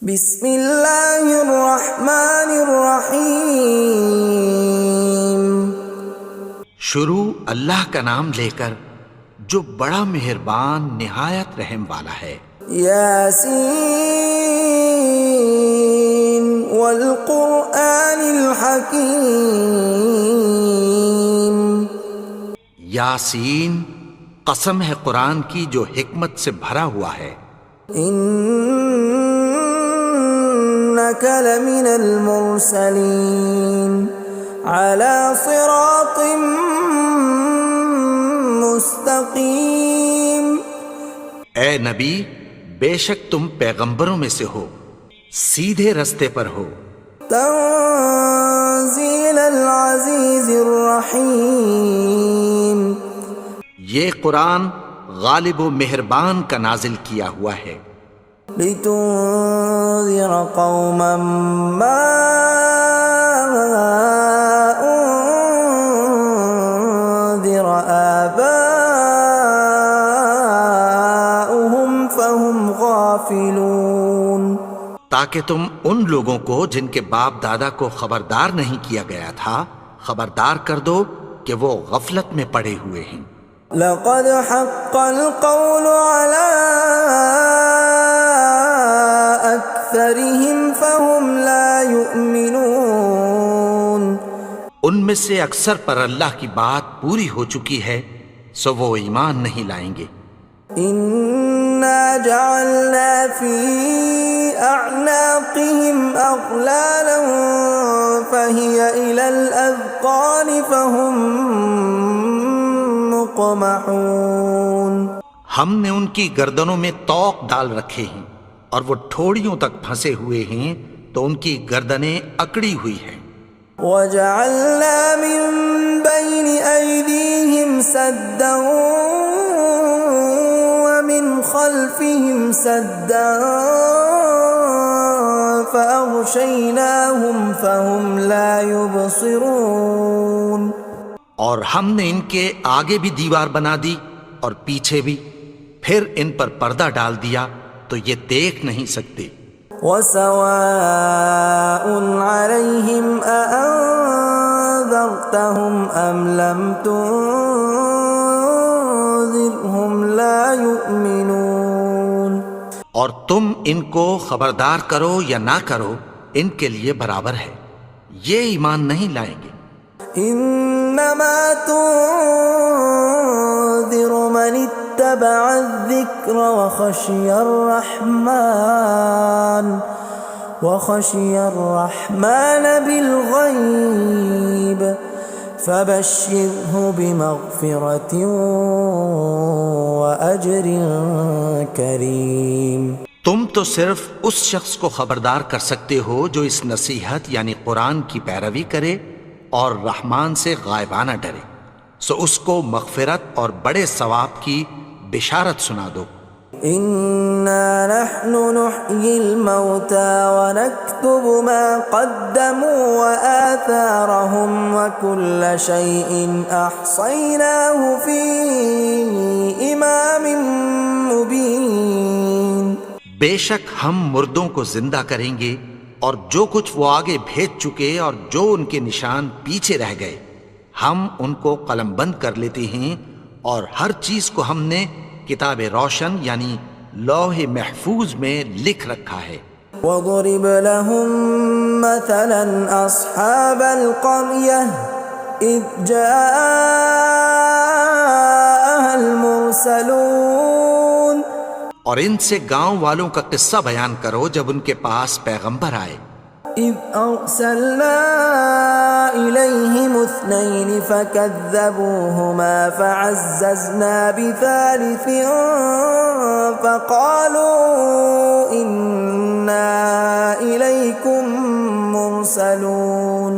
بسم اللہ الرحمن الرحیم۔ شروع اللہ کا نام لے کر جو بڑا مہربان نہایت رحم والا ہے۔ یاسین والقرآن الحکیم۔ یاسین، قسم ہے قرآن کی جو حکمت سے بھرا ہوا ہے۔ انک لمن المرسلین علی صراط مستقیم۔ اے نبی، بے شک تم پیغمبروں میں سے ہو، سیدھے رستے پر ہو۔ تنزیل العزیز الرحیم۔ یہ قرآن غالب و مہربان کا نازل کیا ہوا ہے۔ لتنذر قوما ما انذر آباؤهم فهم غافلون۔ تاکہ تم ان لوگوں کو جن کے باپ دادا کو خبردار نہیں کیا گیا تھا خبردار کر دو کہ وہ غفلت میں پڑے ہوئے ہیں۔ لقد حق القول على أكثرهم فهم لا يؤمنون۔ ان میں سے اکثر پر اللہ کی بات پوری ہو چکی ہے سو وہ ایمان نہیں لائیں گے۔ إنا جعلنا في أعناقهم أغلالا فهي إلى الأذقان فهم مقمحون۔ ہم نے ان کی گردنوں میں طوق ڈال رکھے ہیں اور وہ ٹھوڑیوں تک پھنسے ہوئے ہیں تو ان کی گردنیں اکڑی ہوئی ہیں۔ وَجَعَلْنَا مِن بَيْنِ أَيْدِيهِمْ سَدًّا وَمِنْ خَلْفِهِمْ سَدًّا فَأَغْشَيْنَاهُمْ فَهُمْ لَا يُبْصِرُونَ۔ اور ہم نے ان کے آگے بھی دیوار بنا دی اور پیچھے بھی، پھر ان پر پردہ ڈال دیا تو یہ دیکھ نہیں سکتے۔ وَسَوَاءٌ عَلَيْهِمْ أَأَنذَرْتَهُمْ أَمْ لَمْ تُنذِرْهُمْ لَا يُؤْمِنُونَ۔ اور تم ان کو خبردار کرو یا نہ کرو ان کے لیے برابر ہے، یہ ایمان نہیں لائیں گے۔ انما تنذر من اتبع الذکر وخشی الرحمن بالغیب فبشرہ بمغفرۃ واجر کریم۔ تم تو صرف اس شخص کو خبردار کر سکتے ہو جو اس نصیحت یعنی قرآن کی پیروی کرے اور رحمان سے غائبانہ ڈرے، سو اس کو مغفرت اور بڑے ثواب کی بشارت سنا دو۔ اِنَّا نَحْنُ نُحْيِي الْمَوْتَى وَنَكْتُبُ مَا قَدَّمُوا وَآثَارَهُمْ وَكُلَّ شَيْءٍ أَحْصَيْنَاهُ فِي إِمَامٍ مُبِينٍ۔ بے شک ہم مردوں کو زندہ کریں گے اور جو کچھ وہ آگے بھیج چکے اور جو ان کے نشان پیچھے رہ گئے ہم ان کو قلم بند کر لیتے ہیں، اور ہر چیز کو ہم نے کتاب روشن یعنی لوح محفوظ میں لکھ رکھا ہے۔ وَضُرِبْ لَهُم مَّثَلًا أَصْحَابَ الْقَرْيَةِ إِذْ جَاءَهَا الْمُرْسَلُونَ۔ اور ان سے گاؤں والوں کا قصہ بیان کرو جب ان کے پاس پیغمبر آئے۔ إِذْ أَرْسَلْنَا إِلَيْهِمُ اثْنَيْنِ فَكَذَّبُوهُمَا فَعَزَّزْنَا بِثَالِثٍ فَقَالُوا إِنَّا إِلَيْكُمْ مُرْسَلُونَ۔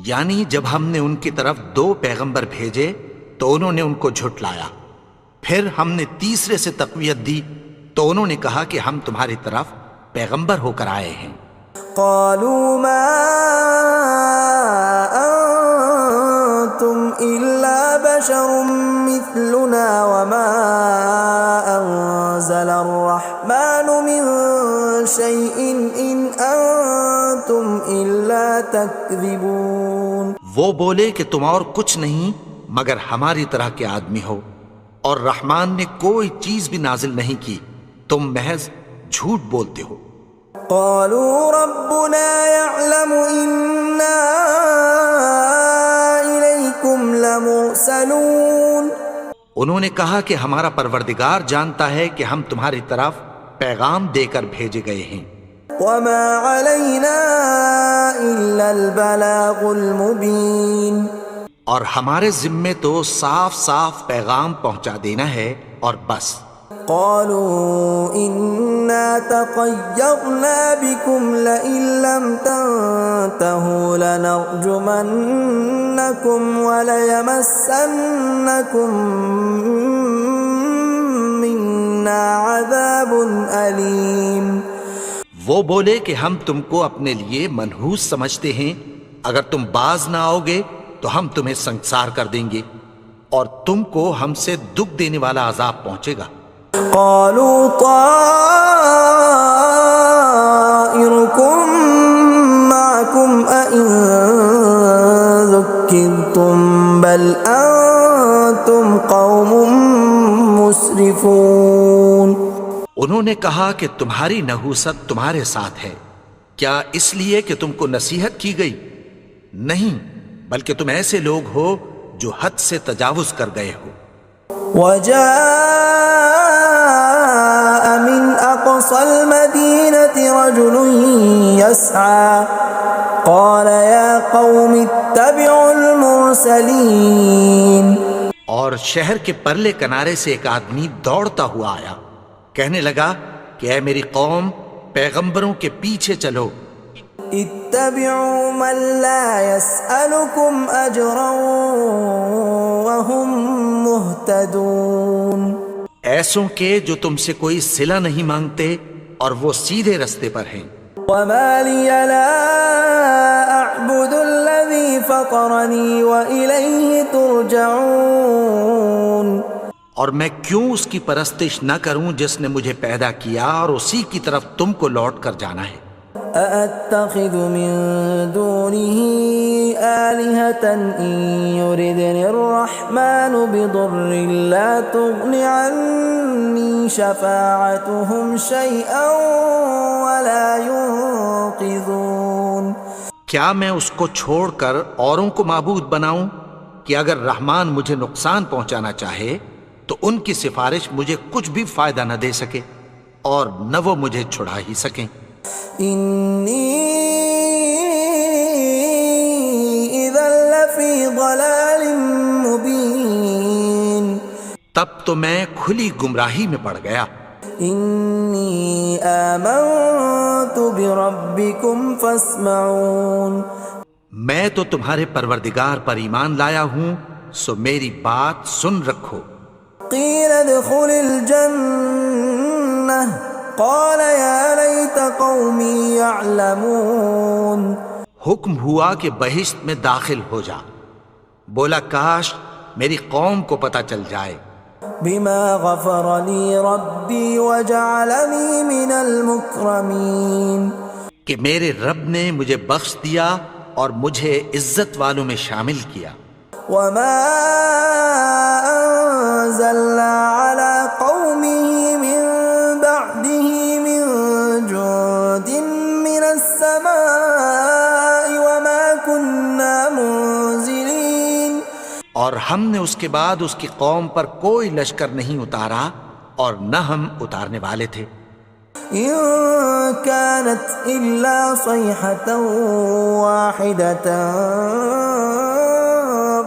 یعنی جب ہم نے ان کی طرف دو پیغمبر بھیجے تو انہوں نے ان کو جھٹلایا، پھر ہم نے تیسرے سے تقویت دی تو انہوں نے کہا کہ ہم تمہاری طرف پیغمبر ہو کر آئے ہیں۔ قالوا ما أنتم إلا بشر مثلنا وما أنزل الرحمن من شيء إن أنتم إلا تكذبون. وہ بولے کہ تم اور کچھ نہیں مگر ہماری طرح کے آدمی ہو، اور رحمان نے کوئی چیز بھی نازل نہیں کی، تم محض جھوٹ بولتے ہو. قالوا ربنا يعلم إنا إليكم لمرسلون. انہوں نے کہا کہ ہمارا پروردگار جانتا ہے کہ ہم تمہاری طرف پیغام دے کر بھیجے گئے ہیں. وما علينا إلا البلاغ المبين. اور ہمارے ذمے تو صاف صاف پیغام پہنچا دینا ہے اور بس. قالوا إنا تطيرنا بكم لئن لم تنتهوا لنرجمنكم وليمسنكم منا عذاب أليم. وہ بولے کہ ہم تم کو اپنے لیے منحوس سمجھتے ہیں، اگر تم باز نہ آؤ گے تو ہم تمہیں سنسار کر دیں گے اور تم کو ہم سے دکھ دینے والا عذاب پہنچے گا. قالوا طائركم معكم أئن ذكرتم بل أنتم قوم مسرفون. انہوں نے کہا کہ تمہاری نحوست تمہارے ساتھ ہے، کیا اس لیے کہ تم کو نصیحت کی گئی؟ نہیں، بلکہ تم ایسے لوگ ہو جو حد سے تجاوز کر گئے ہو. وجاء من أقصى المدينة رجل يسعى قال يا قوم اتبعوا المرسلين. اور شہر کے پرلے کنارے سے ایک آدمی دوڑتا ہوا آیا، کہنے لگا کہ اے میری قوم، پیغمبروں کے پیچھے چلو. اتبعوا من لا يسألكم أجرا وهم مهتدون. ایسوں کے جو تم سے کوئی صلہ نہیں مانگتے اور وہ سیدھے رستے پر ہیں. وما لي لا أعبد الذي فطرني وإليه ترجعون. اور میں کیوں اس کی پرستش نہ کروں جس نے مجھے پیدا کیا اور اسی کی طرف تم کو لوٹ کر جانا ہے. أأتخذ من دونه آلهة إن يردني الرحمن بضر لا تغن عني شفاعتهم شيئا ولا ينقذون. کیا میں اس کو چھوڑ کر اوروں کو معبود بناؤں کہ اگر رحمان مجھے نقصان پہنچانا چاہے تو ان کی سفارش مجھے کچھ بھی فائدہ نہ دے سکے اور نہ وہ مجھے چھڑا ہی سکیں. إني إذا لفي ضلال مبين. تب تو میں کھلی گمراہی میں پڑ گیا. إني آمنت بربكم فاسمعون. میں تو تمہارے پروردگار پر ایمان لایا ہوں، سو میری بات سن رکھو. قيل ادخل الجنة قال يا ليت قومي يعلمون. حکم ہوا کہ بہشت میں داخل ہو جا. بولا کاش میری قوم کو پتہ چل جائے. بما غفر لي ربي وجعلني من المكرمين. کہ میرے رب نے مجھے بخش دیا اور مجھے عزت والوں میں شامل کیا. وما أنزلنا على قومه من بعده من جند من السماء وما كنا منزلين. اور ہم نے اس کے بعد اس کی قوم پر کوئی لشکر نہیں اتارا اور نہ ہم اتارنے والے تھے. إن كانت إلا صيحة واحدة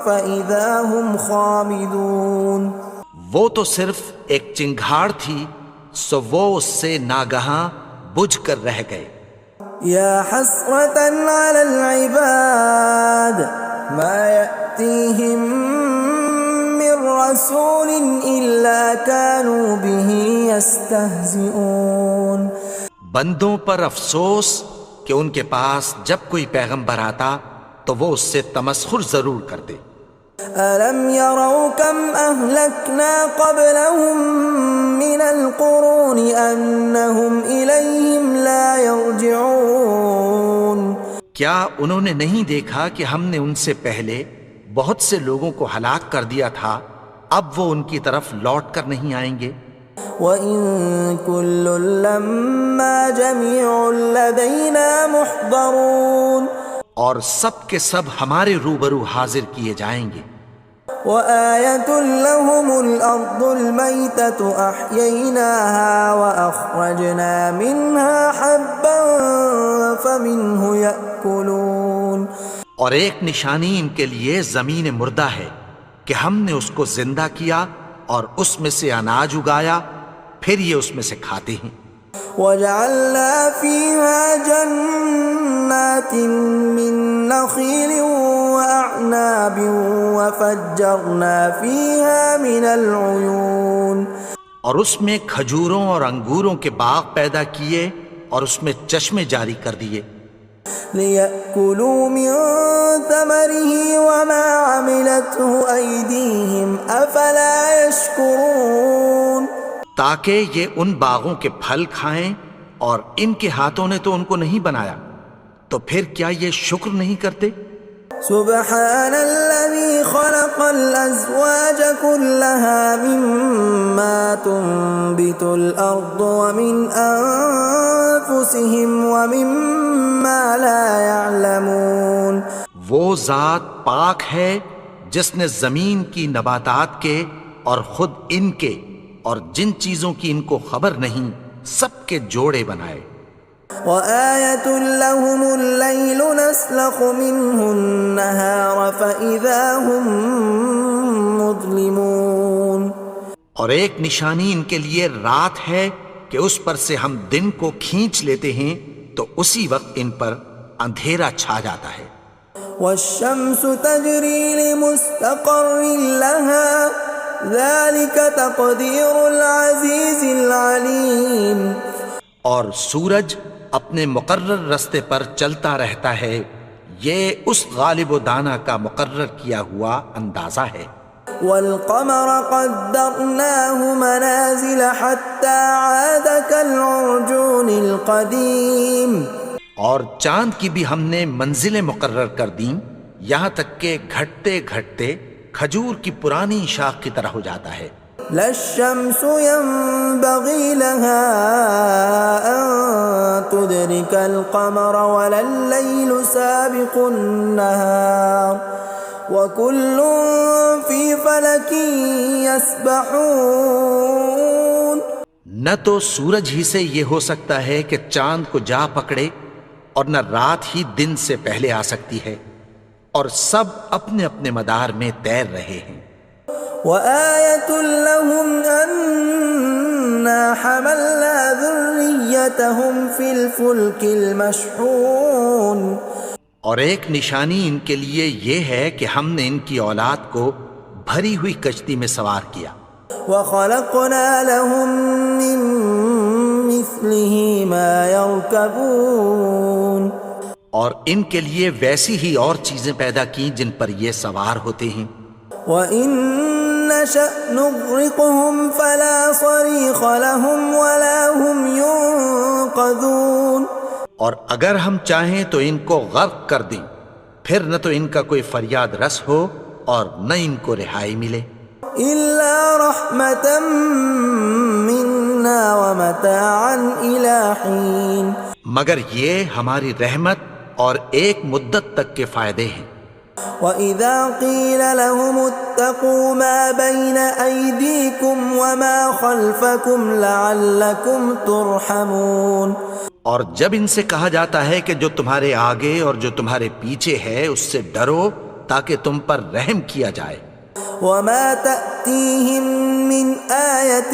فإذا هم خامدون. وہ تو صرف ایک چنگھاڑ تھی، سو وہ اس سے ناگہاں بجھ کر رہ گئے. يا حسرة على العباد ما يأتيهم من رسول إلا كانوا به يستهزئون. بندوں پر افسوس کہ ان کے پاس جب کوئی پیغمبر آتا تو وہ اس سے تمسخر ضرور کرتے. ألم يروا كم أهلكنا قبلهم من القرون أنهم إليهم لا يرجعون کیا انہوں نے نہیں دیکھا کہ ہم نے ان سے پہلے بہت سے لوگوں کو ہلاک کر دیا تھا، اب وہ ان کی طرف لوٹ کر نہیں آئیں گے؟ وَإِن كُلٌّ لَّمَّا جَمِيعٌ لَّدَيْنَا مُحْضَرُونَ اور سب کے سب ہمارے روبرو حاضر کیے جائیں گے۔ وَآيَةٌ لَّهُمُ الْأَرْضُ الْمَيْتَةُ أَحْيَيْنَاهَا وَأَخْرَجْنَا مِنْهَا حَبًّا فَمِنْهُ يَأْكُلُونَ اور ایک نشانی ان کے لیے زمین مردہ ہے کہ ہم نے اس کو زندہ کیا اور اس میں سے اناج اگایا، پھر یہ اس میں سے کھاتے ہیں۔ وَجَعَلْنَا فِيهَا جَنَّاتٍ مِّن نَّخِيلٍ وَأَعْنَابٍ وَفَجَّرْنَا فِيهَا مِنَ الْعُيُونِ اور اس میں کھجوروں اور انگوروں کے باغ پیدا کیے اور اس میں چشمے جاری کر دیے، لِيَأْكُلُوا مِن ثَمَرِهِ وَمَا عَمِلَتْهُ أَيْدِيهِمْ أَفَلَا يَشْكُرُونَ تاکہ یہ ان باغوں کے پھل کھائیں، اور ان کے ہاتھوں نے تو ان کو نہیں بنایا، تو پھر کیا یہ شکر نہیں کرتے؟ سبحان الذي خلق الأزواج كلها مما تنبت الأرض ومن أنفسهم ومما لا يعلمون وہ ذات پاک ہے جس نے زمین کی نباتات کے اور خود ان کے اور جن چیزوں کی ان کو خبر نہیں سب کے جوڑے بنائے۔ وَآيَةٌ لَّهُمُ اللَّيْلُ نَسْلَخُ مِنْهُ النَّهَارَ فَإِذَا هُم مُظْلِمُونَ اور ایک نشانی ان کے لیے رات ہے کہ اس پر سے ہم دن کو کھینچ لیتے ہیں تو اسی وقت ان پر اندھیرا چھا جاتا ہے۔ وَالشَّمْسُ تَجْرِي لِمُسْتَقَرٍّ لَّهَا ذَلِكَ تَقْدِيرُ الْعَزِيزِ الْعَلِيمِ اور سورج اپنے مقرر رستے پر چلتا رہتا ہے، یہ اس غالب و دانا کا مقرر کیا ہوا اندازہ ہے۔ وَالْقَمَرَ قَدَّرْنَاهُ مَنَازِلَ حَتَّى عَادَ كَالْعُرْجُونِ الْقَدِيمِ اور چاند کی بھی ہم نے منزلیں مقرر کر دیں، یہاں تک کہ گھٹتے گھٹتے کھجور کی پرانی شاخ کی طرح ہو جاتا ہے۔ لا الشمس ينبغي لها أن تدرك القمر ولا الليل سابق النهار وكل في فلك يسبحون نہ تو سورج ہی سے یہ ہو سکتا ہے کہ چاند کو جا پکڑے، اور نہ رات ہی دن سے پہلے آ سکتی ہے، اور سب اپنے اپنے مدار میں تیر رہے ہیں۔ وَآيَةٌ لَّهُمْ أَنَّا حَمَلْنَا ذُرِّيَّتَهُمْ فِي الْفُلْكِ الْمَشْحُونِ اور ایک نشانی ان کے لیے یہ ہے کہ ہم نے ان کی اولاد کو بھری ہوئی کشتی میں سوار کیا۔ وَخَلَقْنَا لَهُم مِّن مِّثْلِهِ مَا يَرْكَبُونَ اور ان کے لیے ویسی ہی اور چیزیں پیدا کی جن پر یہ سوار ہوتے ہیں۔ وَإِن نَّشَأْ نُغْرِقْهُمْ فَلَا صَرِيخَ لَهُمْ وَلَا هُمْ يُنقَذُونَ اور اگر ہم چاہیں تو ان کو غرق کر دیں، پھر نہ تو ان کا کوئی فریاد رس ہو اور نہ ان کو رہائی ملے۔ إِلَّا رَحْمَةً مِّنَّا وَمَتَاعًا إِلَىٰ حِينٍ مگر یہ ہماری رحمت اور ایک مدت تک کے فائدے ہیں۔ وَإِذَا قِيلَ لَهُمُ اتَّقُوا مَا بَيْنَ أَيْدِيكُمْ وَمَا خَلْفَكُمْ لَعَلَّكُمْ تُرْحَمُونَ اور جب ان سے کہا جاتا ہے کہ جو تمہارے آگے اور جو تمہارے پیچھے ہے اس سے ڈرو تاکہ تم پر رحم کیا جائے۔ وَمَا تَأْتِيهِم مِّنْ آيَةٍ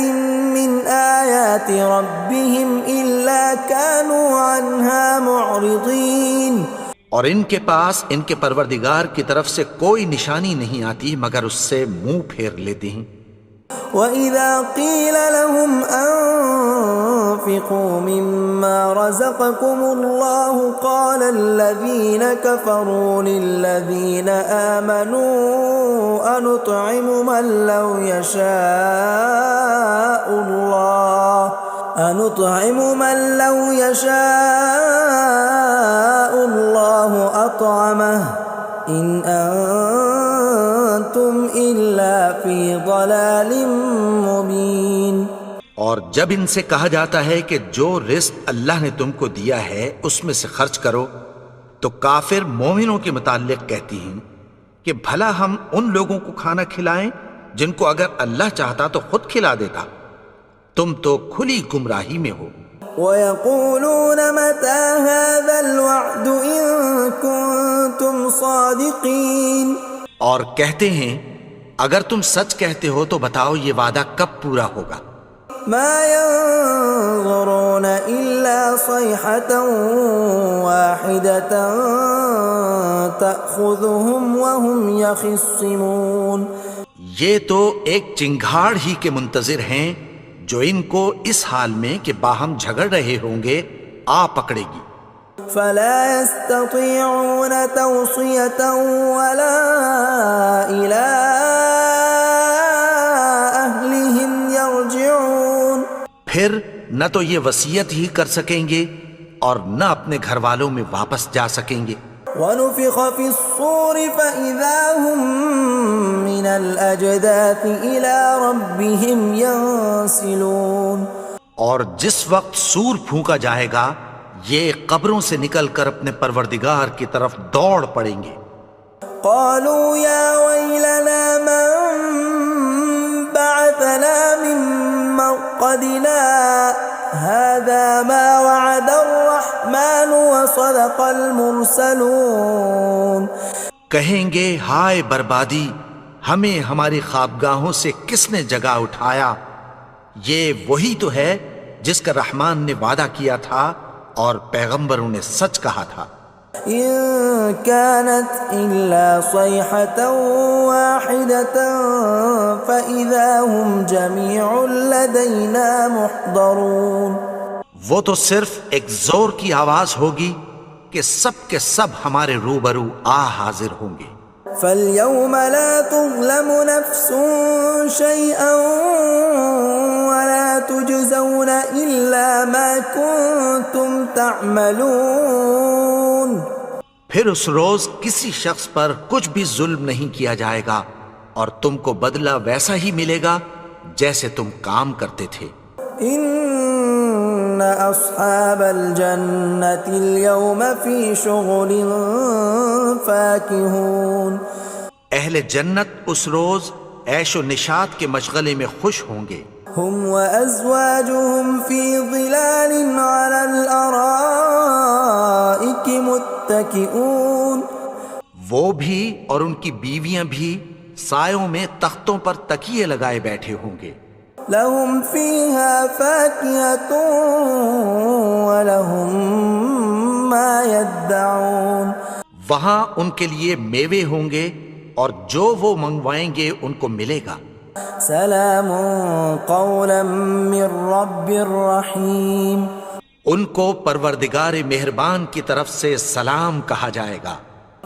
مِّنْ آيَاتِ رَبِّهِمْ إِلَّا كَانُوا عَنْهَا مُعْرِضِينَ اور ان کے پاس ان کے پروردگار کی طرف سے کوئی نشانی نہیں آتی مگر اس سے منہ پھیر لیتے ہیں۔ وَإِذَا قِيلَ لَهُمْ وأنفقوا مما رزقكم الله قال الذين كفروا للذين آمنوا أنطعم من لو يشاء الله أطعمه إن أنتم إلا في ضلال مبين۔ اور جب ان سے کہا جاتا ہے کہ جو رزق اللہ نے تم کو دیا ہے اس میں سے خرچ کرو، تو کافر مومنوں کے متعلق کہتی ہیں کہ بھلا ہم ان لوگوں کو کھانا کھلائیں جن کو اگر اللہ چاہتا تو خود کھلا دیتا، تم تو کھلی گمراہی میں ہو۔ وَيَقُولُونَ مَتَى هَذَا الْوَعْدُ إِن كُنتُمْ صَادِقِينَ، اور کہتے ہیں اگر تم سچ کہتے ہو تو بتاؤ یہ وعدہ کب پورا ہوگا۔ مَا يَنظُرُونَ إِلَّا صَيْحَةً وَاحِدَةً تَأْخُذُهُمْ وَهُمْ يَخِصِّمُونَ، یہ تو ایک چنگھاڑ ہی کے منتظر ہیں جو ان کو اس حال میں کہ باہم جھگڑ رہے ہوں گے آ پکڑے گی۔ فَلَا يَسْتَطِيعُونَ تَوْصِيَةً وَلَا إِلَىٰ أَهْلِهِمْ يَرْجِعُونَ، پھر نہ تو یہ وصیت ہی کر سکیں گے اور نہ اپنے گھر والوں میں واپس جا سکیں گے۔ وَنُفِخَ فِي الصُّورِ فَإِذَا هُم مِّنَ الْأَجْدَاثِ إِلَىٰ رَبِّهِمْ يَنسِلُونَ، اور جس وقت سور پھونکا جائے گا یہ قبروں سے نکل کر اپنے پروردگار کی طرف دوڑ پڑیں گے۔ قالوا يا ويلنا من بعثنا من مرقدنا هذا ما وعد الرحمن وصدق المرسلون، کہیں گے ہائے بربادی، ہمیں ہماری خوابگاہوں سے کس نے جگا اٹھایا، یہ وہی تو ہے جس کا رحمان نے وعدہ کیا تھا اور پیغمبروں نے سچ کہا تھا۔ إن كانت إلا صيحة واحدة فإذا هم جميع لدينا محضرون، وہ تو صرف ایک زور کی آواز ہوگی کہ سب کے سب ہمارے روبرو آ حاضر ہوں گے۔ فاليوم لا تظلم نفس شيئا ولا تجزون إلا ما كنتم تعملون، پھر اس روز کسی شخص پر کچھ بھی ظلم نہیں کیا جائے گا اور تم کو بدلہ ویسا ہی ملے گا جیسے تم کام کرتے تھے۔ ان اصحاب الجنة اليوم في شغل فاكهون، اہل جنت اس روز عیش و نشاط کے مشغلے میں خوش ہوں گے۔ هم وازواجهم في ظلال على الارائك متكئون، وہ بھی اور ان کی بیویاں بھی سایوں میں تختوں پر تکیے لگائے بیٹھے ہوں گے۔ لهم فيها فاكهة ولهم ما يدعون، وہاں ان کے لیے میوے ہوں گے اور جو وہ منگوائیں گے ان کو ملے گا۔ سلام قولا من رب رحیم، ان کو پروردگار مہربان کی طرف سے سلام کہا جائے گا۔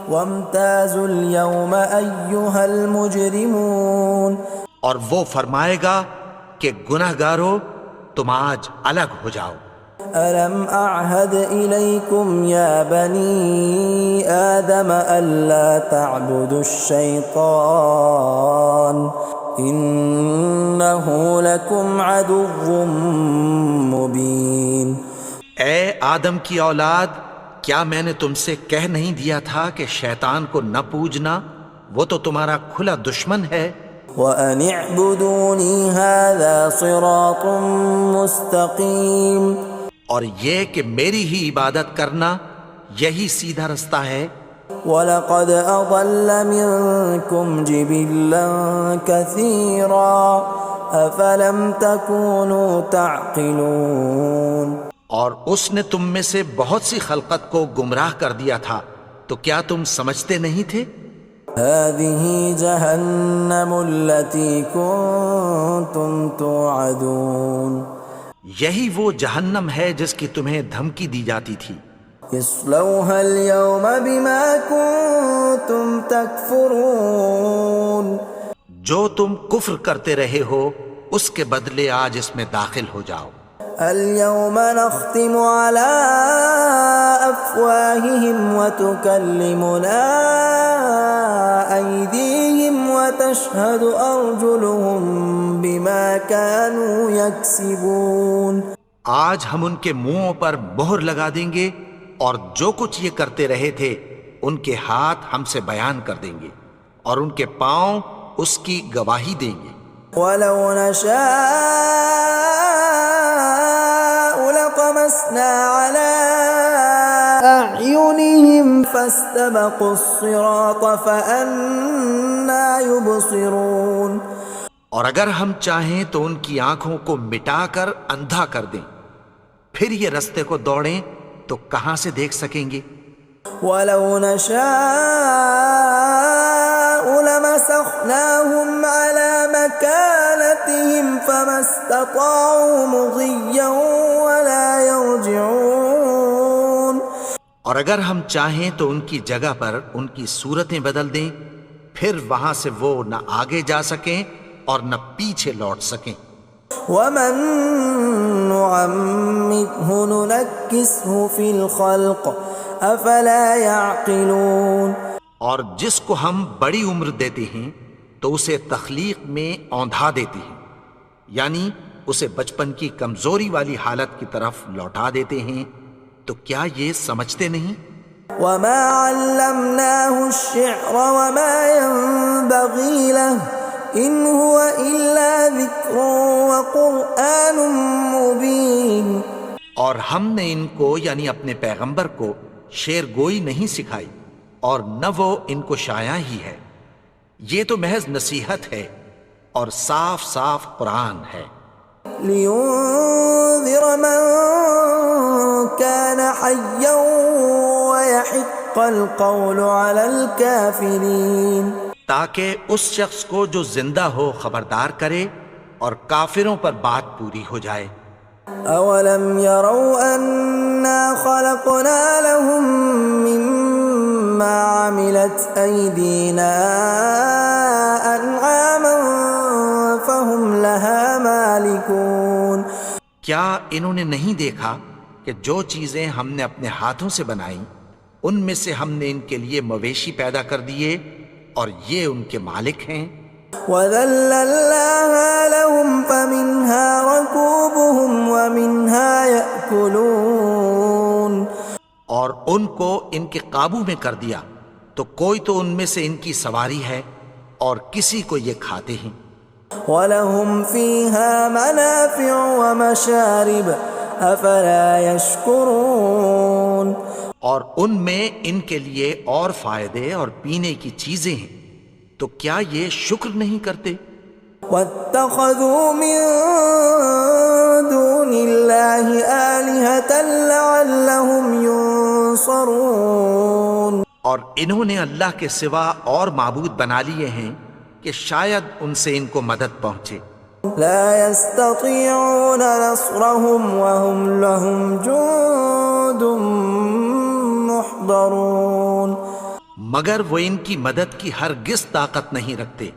وامتازوا اليوم ایھا المجرمون، اور وہ فرمائے گا کہ گنہگارو تم آج الگ ہو جاؤ۔ ألم أعهد إليكم يا بني آدم ألا تعبدوا الشيطان إنه لكم عدو مبين۔ اے آدم کی اولاد، کیا میں نے تم سے کہہ نہیں دیا تھا کہ شیطان کو نہ پوجنا، وہ تو تمہارا کھلا دشمن ہے۔ وَأَنِ اعْبُدُونِي هَذَا صِرَاطٌ مُسْتَقِيمٌ، اور یہ کہ میری ہی عبادت کرنا یہی سیدھا رستہ ہے۔ وَلَقَدْ أَضَلَّ مِنْكُمْ جِبِلًّا كَثِيرًا أَفَلَمْ تَكُونُوا تَعْقِلُونَ، اور اس نے تم میں سے بہت سی خلقت کو گمراہ کر دیا تھا، تو کیا تم سمجھتے نہیں تھے؟ هَذِهِ جَهَنَّمُ الَّتِي كُنْتُمْ تُوعَدُونَ، یہی وہ جہنم ہے جس کی تمہیں دھمکی دی جاتی تھی. اصلوها اليوم بما كنتم تكفرون. جو تم کفر کرتے رہے ہو اس کے بدلے آج اس میں داخل ہو جاؤ. اليوم نختم على أفواههم وتكلمنا أيديهم وتشهد أرجلهم بما كانوا يكسبون. آج ہم ان کے منہوں پر مہر لگا دیں گے اور جو کچھ یہ کرتے رہے تھے ان کے ہاتھ ہم سے بیان کر دیں گے اور ان کے پاؤں اس کی گواہی دیں گے. ولو نشاء لطمسنا على أعينهم فاستبقوا الصراط فأنى يبصرون. اور اگر ہم چاہیں تو ان کی آنکھوں کو مٹا کر اندھا کر دیں، پھر یہ رستے کو دوڑیں تو کہاں سے دیکھ سکیں گے. ولو نشاء لمسخناهم على مكانتهم فما استطاعوا مضيا ولا يرجعون. اور اگر ہم چاہیں تو ان کی جگہ پر ان کی صورتیں بدل دیں، پھر وہاں سے وہ نہ آگے جا سکیں اور نہ پیچھے لوٹ سکیں. ومن نعمره ننكسه في الخلق افلا يعقلون. اور جس کو ہم بڑی عمر دیتے ہیں تو اسے تخلیق میں اوندھا دیتے ہیں، یعنی اسے بچپن کی کمزوری والی حالت کی طرف لوٹا دیتے ہیں. تو کیا یہ سمجھتے نہیں؟ وما علمناه الشعر وما ينبغي له ان هو الا ذکر وقرآن مبین. اور ہم نے ان کو یعنی اپنے پیغمبر کو شعر گوئی نہیں سکھائی اور نہ وہ ان کو شایع ہی ہے، یہ تو محض نصیحت ہے اور صاف صاف قرآن ہے. لینذر من كان حیا ويحق القول على الكافرین. تاکہ اس شخص کو جو زندہ ہو خبردار کرے اور کافروں پر بات پوری ہو جائے. اولم يروا انا خلقنا لهم مما عملت ايدينا انعاما فهم لها مالكون. کیا انہوں نے نہیں دیکھا کہ جو چیزیں ہم نے اپنے ہاتھوں سے بنائیں ان میں سے ہم نے ان کے لیے مویشی پیدا کر دیے اور یہ ان کے مالک ہیں. وَذَلَّلْنَاهَا لَهُمْ فَمِنْهَا رَكُوبُهُمْ وَمِنْهَا يَأْكُلُونَ. اور ان کو ان کے قابو میں کر دیا تو کوئی تو ان میں سے ان کی سواری ہے اور کسی کو یہ کھاتے ہیں. وَلَهُمْ فِيهَا مَنَافِعُ وَمَشَارِبُ أَفَلَا يَشْكُرُونَ. اور ان میں ان کے لیے اور فائدے اور پینے کی چیزیں ہیں، تو کیا یہ شکر نہیں کرتے؟ وَاتَّخَذُوا مِن دُونِ اللَّهِ آلِهَةً لَعَلَّهُمْ يُنصَرُونَ. اور انہوں نے اللہ کے سوا اور معبود بنا لیے ہیں کہ شاید ان سے ان کو مدد پہنچے. لا يستطيعون نصرهم وهم لهم جند محضرون. مگر وہ ان کی مدد کی ہرگز طاقت نہیں رکھتے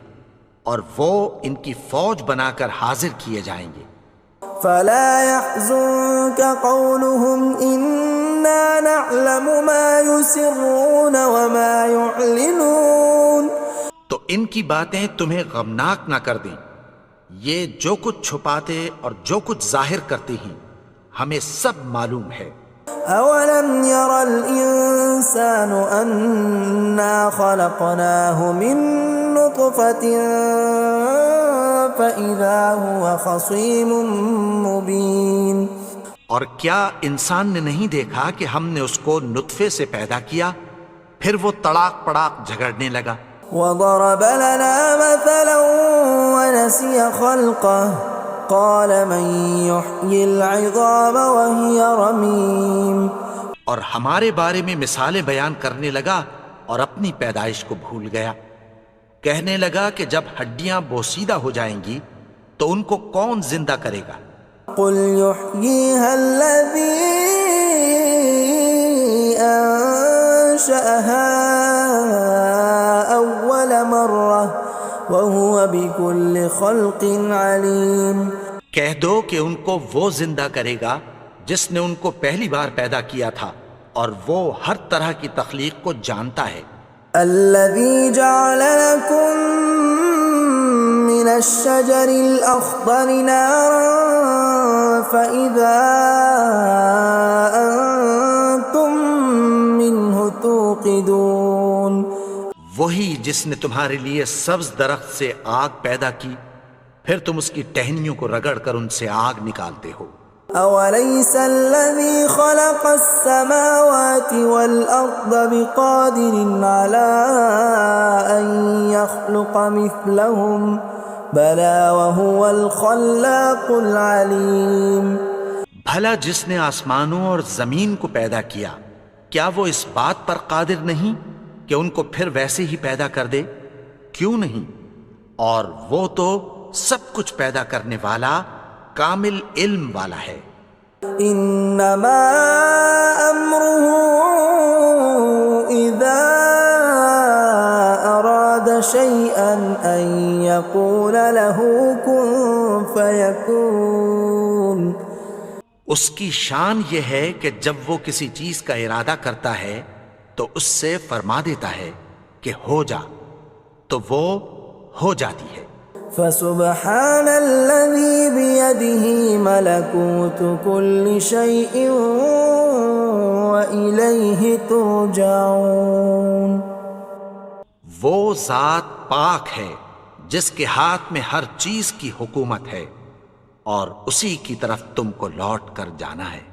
اور وہ ان کی فوج بنا کر حاضر کیے جائیں گے. فلا يحزنك قولهم إنا نعلم ما يسرون وما يعلنون. تو ان کی باتیں تمہیں غمناک نہ کر دیں، یہ جو کچھ چھپاتے اور جو کچھ ظاہر کرتے ہیں ہمیں سب معلوم ہے. اولم ير الانسان انا خلقناه من نطفة فاذا هو خصيم مبين. اور کیا انسان نے نہیں دیکھا کہ ہم نے اس کو نطفے سے پیدا کیا پھر وہ تڑاک پڑاک جھگڑنے لگا. وضرب لنا مثلا ونسي خلقه قال من يحيي العظام وهي رميم. اور ہمارے بارے میں مثالیں بیان کرنے لگا اور اپنی پیدائش کو بھول گیا. کہنے لگا کہ جب ہڈیاں بوسیدہ ہو جائیں گی تو ان کو کون زندہ کرے گا قل يحييها الذي أنشأها أول مرة وهو بكل خلق عليم۔ کہہ دو کہ ان کو وہ زندہ کرے گا جس نے ان کو پہلی بار پیدا کیا تھا، اور وہ ہر طرح کی تخلیق کو جانتا ہے۔ الذي جعل لكم من الشجر الأخضر نارا فإذا أنتم منه توقدون، وہی جس نے تمہارے لیے سبز درخت سے آگ پیدا کی، پھر تم اس کی ٹہنیوں کو رگڑ کر ان سے آگ نکالتے ہو۔ أوليس الذي خلق السماوات والأرض بقادر على أن يخلق مثلهم بلى وهو الخلاق العليم۔ بھلا جس نے آسمانوں اور زمین کو پیدا کیا، کیا وہ اس بات پر قادر نہیں کہ ان کو پھر ویسے ہی پیدا کر دے؟ کیوں نہیں؟ اور وہ تو سب کچھ پیدا کرنے والا، کامل علم والا ہے۔ انما امره اذا اراد شيئا ان يقول له كن فيكون۔ اس کی شان یہ ہے کہ جب وہ کسی چیز کا ارادہ کرتا ہے تو اس سے فرما دیتا ہے کہ ہو جا، تو وہ ہو جاتی ہے۔ فسبحان الذي بيده ملكوت كل شيء وإليه ترجعون۔ وہ ذات پاک ہے جس کے ہاتھ میں ہر چیز کی حکومت ہے، اور اسی کی طرف تم کو لوٹ کر جانا ہے۔